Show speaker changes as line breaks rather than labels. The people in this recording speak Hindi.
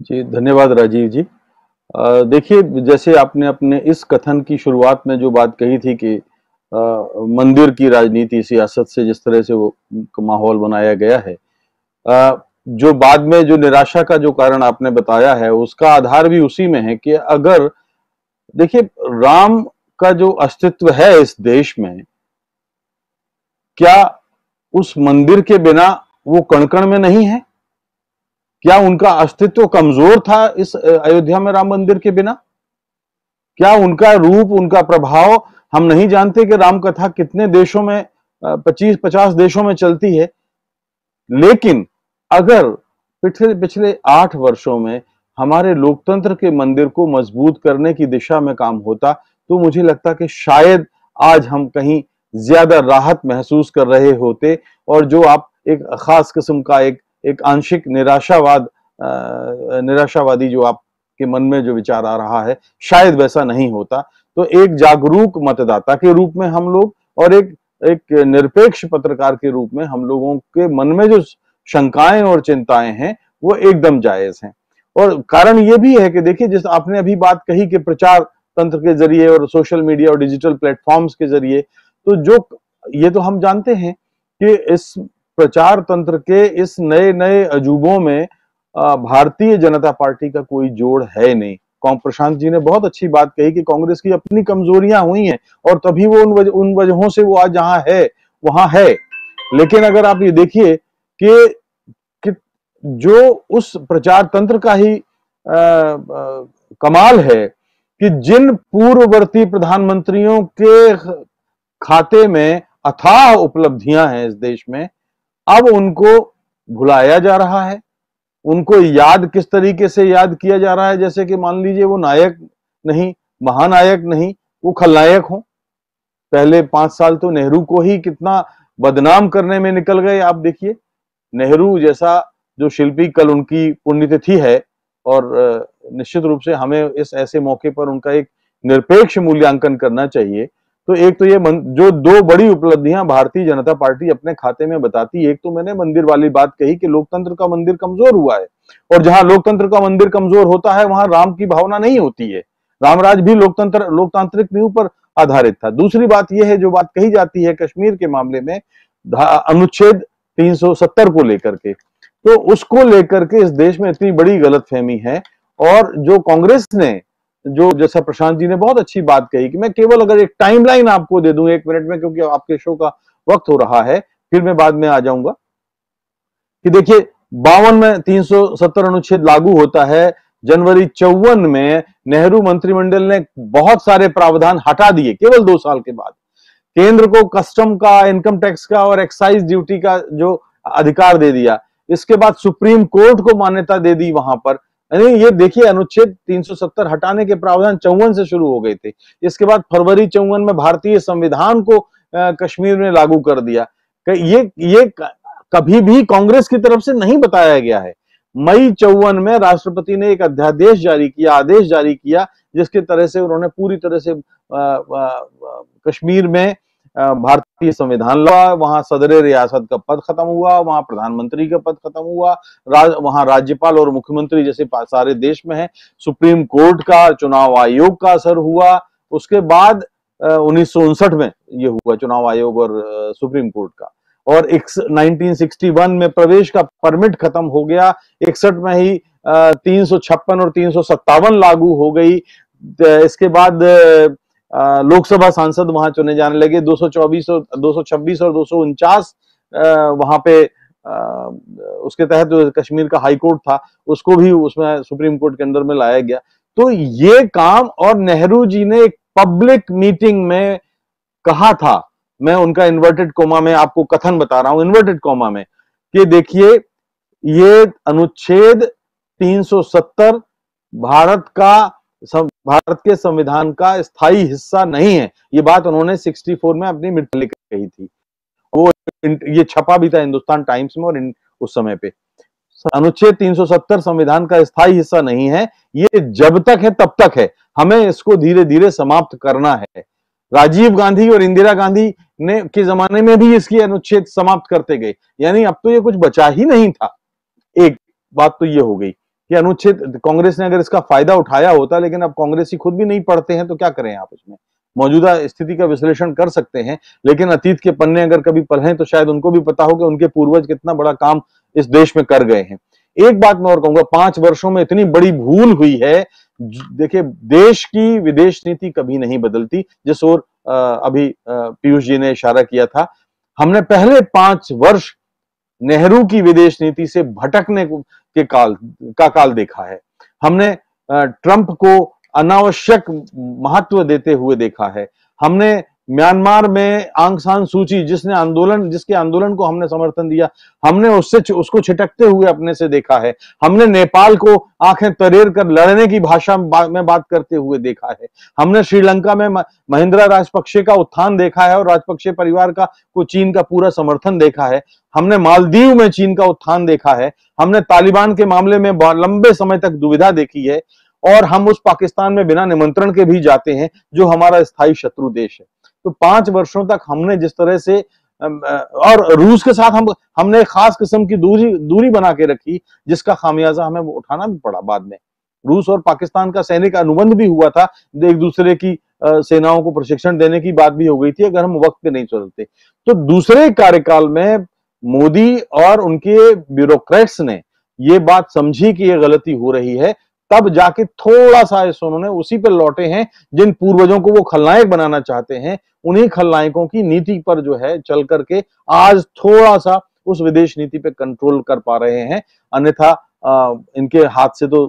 जी, धन्यवाद राजीव जी। देखिए, जैसे आपने अपने इस कथन की शुरुआत में जो बात कही थी कि मंदिर की राजनीति, सियासत से जिस तरह से वो माहौल बनाया गया है, जो बाद में जो निराशा का जो कारण आपने बताया है, उसका आधार भी उसी में है कि अगर देखिए, राम का जो अस्तित्व है इस देश में, क्या उस मंदिर के बिना वो कण-कण में नहीं है? क्या उनका अस्तित्व कमजोर था इस अयोध्या में राम मंदिर के बिना? क्या उनका रूप, उनका प्रभाव हम नहीं जानते कि राम कथा कितने देशों में 25-50 देशों में चलती है। लेकिन अगर पिछले पिछले 8 वर्षों में हमारे लोकतंत्र के मंदिर को मजबूत करने की दिशा में काम होता, तो मुझे लगता कि शायद आज हम कहीं ज्यादा राहत महसूस कर रहे होते। और जो आप एक खास किस्म का एक आंशिक निराशावादी जो आपके मन में जो विचार आ रहा है, शायद वैसा नहीं होता। तो एक जागरूक मतदाता के रूप में हम लोग और एक एक निरपेक्ष पत्रकार के रूप में हम लोगों के मन में जो शंकाएं और चिंताएं हैं, वो एकदम जायज हैं। और कारण ये भी है कि देखिए, जिस आपने अभी बात कही कि प्रचार तंत्र के जरिए और सोशल मीडिया और डिजिटल प्लेटफॉर्म्स के जरिए, तो जो ये तो हम जानते हैं कि इस प्रचार तंत्र के इस नए नए अजूबों में भारतीय जनता पार्टी का कोई जोड़ है नहीं। प्रशांत जी ने बहुत अच्छी बात कही कि कांग्रेस की अपनी कमजोरियां हुई हैं और तभी वो उन वजहों से वो आज जहां है वहां है। लेकिन अगर आप ये देखिए कि जो उस प्रचार तंत्र का ही कमाल है कि जिन पूर्ववर्ती प्रधानमंत्रियों के खाते में अथाह उपलब्धियां हैं इस देश में, अब उनको भुलाया जा रहा है। उनको याद किस तरीके से याद किया जा रहा है, जैसे कि मान लीजिए वो नायक नहीं, महानायक नहीं, वो खलनायक हो। पहले 5 साल तो नेहरू को ही कितना बदनाम करने में निकल गए। आप देखिए, नेहरू जैसा जो शिल्पी, कल उनकी पुण्यतिथि है और निश्चित रूप से हमें इस ऐसे मौके पर उनका एक निरपेक्ष मूल्यांकन करना चाहिए। तो एक तो ये जो 2 बड़ी उपलब्धियां भारतीय जनता पार्टी अपने खाते में बताती है, एक तो मैंने मंदिर वाली बात कही कि लोकतंत्र का मंदिर कमजोर हुआ है, और जहां लोकतंत्र का मंदिर कमजोर होता है वहां राम की भावना नहीं होती है। रामराज भी लोकतांत्रिक नींव पर आधारित था। दूसरी बात यह है, जो बात कही जाती है कश्मीर के मामले में अनुच्छेद 370 को लेकर के, तो उसको लेकर के इस देश में इतनी बड़ी गलतफहमी है। और जो कांग्रेस ने, जो जैसा प्रशांत जी ने बहुत अच्छी बात कही कि मैं केवल अगर एक टाइमलाइन आपको दे दूं 1 मिनट में, क्योंकि आपके शो का वक्त हो रहा है, फिर मैं बाद में आ जाऊंगा, कि देखिए 52 में 370 अनुच्छेद लागू होता है। जनवरी 54 में नेहरू मंत्रिमंडल ने बहुत सारे प्रावधान हटा दिए केवल 2 साल के बाद। केंद्र को कस्टम का, इनकम टैक्स का और एक्साइज ड्यूटी का जो अधिकार दे दिया। इसके बाद सुप्रीम कोर्ट को मान्यता दे दी वहां पर। ये देखिए, अनुच्छेद 370 हटाने के प्रावधान 54 से शुरू हो गए थे। इसके बाद फरवरी 54 में भारतीय संविधान को कश्मीर में लागू कर दिया। ये कभी भी कांग्रेस की तरफ से नहीं बताया गया है। मई 54 में राष्ट्रपति ने एक अध्यादेश जारी किया, आदेश जारी किया, जिसके तरह से उन्होंने पूरी तरह से कश्मीर में भारतीय संविधान लाया। वहां सदर रियासत का पद खत्म हुआ, वहां प्रधानमंत्री का पद खत्म हुआ, वहां राज्यपाल और मुख्यमंत्री जैसे सारे देश में है। सुप्रीम कोर्ट का, चुनाव आयोग का असर हुआ। उसके बाद 1959 में ये हुआ, चुनाव आयोग और सुप्रीम कोर्ट का। और 1961 में प्रवेश का परमिट खत्म हो गया। 61 में ही 356 और 357 लागू हो गई। इसके बाद लोकसभा सांसद वहां चुने जाने लगे। 226 और 249 वहां पे उसके तहत कश्मीर का हाई कोर्ट था, उसको भी उसमें सुप्रीम कोर्ट के अंदर में लाया गया। तो ये काम, और नेहरू जी ने एक पब्लिक मीटिंग में कहा था, मैं उनका इन्वर्टेड कोमा में आपको कथन बता रहा हूं, इन्वर्टेड कोमा में, कि देखिए ये अनुच्छेद 370 भारत के संविधान का स्थायी हिस्सा नहीं है। ये बात उन्होंने 64 में अपनी मृत्यु लेकर कही थी। वो ये छपा भी था हिंदुस्तान टाइम्स में, और उस समय पे अनुच्छेद 370 संविधान का स्थायी हिस्सा नहीं है। ये जब तक है तब तक है, हमें इसको धीरे धीरे समाप्त करना है। राजीव गांधी और इंदिरा गांधी ने के जमाने में भी इसकी अनुच्छेद समाप्त करते गए, यानी अब तो ये कुछ बचा ही नहीं था। एक बात तो ये हो गई। कि अनुच्छेद कांग्रेस ने अगर इसका फायदा उठाया होता, लेकिन अब कांग्रेसी खुद भी नहीं पढ़ते हैं तो क्या करें आप उसमें। मौजूदा स्थिति का विश्लेषण कर सकते हैं, लेकिन अतीत के पन्ने अगर कभी पढ़ें तो शायद उनको भी पता हो कि उनके पूर्वज कितना बड़ा काम इस देश में कर गए हैं। एक बात मैं और कहूंगा, 5 वर्षों में इतनी बड़ी भूल हुई है। देखिए, देश की विदेश नीति कभी नहीं बदलती, जिस ओर अभी पीयूष जी ने इशारा किया था। हमने पहले 5 वर्ष नेहरू की विदेश नीति से भटकने के काल देखा है। हमने ट्रंप को अनावश्यक महत्व देते हुए देखा है। हमने म्यांमार में आंग सान सूची जिसके आंदोलन को हमने समर्थन दिया, हमने उसको छिटकते हुए अपने से देखा है। हमने नेपाल को आंखें तरेर कर लड़ने की भाषा में बात करते हुए देखा है। हमने श्रीलंका में महिंद्रा राजपक्षे का उत्थान देखा है और राजपक्षे परिवार को चीन का पूरा समर्थन देखा है। हमने मालदीव में चीन का उत्थान देखा है। हमने तालिबान के मामले में लंबे समय तक दुविधा देखी है, और हम उस पाकिस्तान में बिना निमंत्रण के भी जाते हैं जो हमारा स्थायी शत्रु देश है। तो 5 वर्षों तक हमने जिस तरह से और रूस के साथ हमने खास किस्म की दूरी बना के रखी, जिसका खामियाजा हमें उठाना भी पड़ा बाद में। रूस और पाकिस्तान का सैनिक अनुबंध भी हुआ था, एक दूसरे की सेनाओं को प्रशिक्षण देने की बात भी हो गई थी अगर हम वक्त पे नहीं चलते। तो दूसरे कार्यकाल में मोदी और उनके ब्यूरोक्रेट्स ने ये बात समझी कि ये गलती हो रही है, तब जाके थोड़ा सा उन्होंने उसी पे लौटे हैं। जिन पूर्वजों को वो खलनायक बनाना चाहते हैं, उन्हीं खलनायकों की नीति पर जो है चल करके आज थोड़ा सा उस विदेश नीति पे कंट्रोल कर पा रहे हैं। अन्यथा इनके हाथ से तो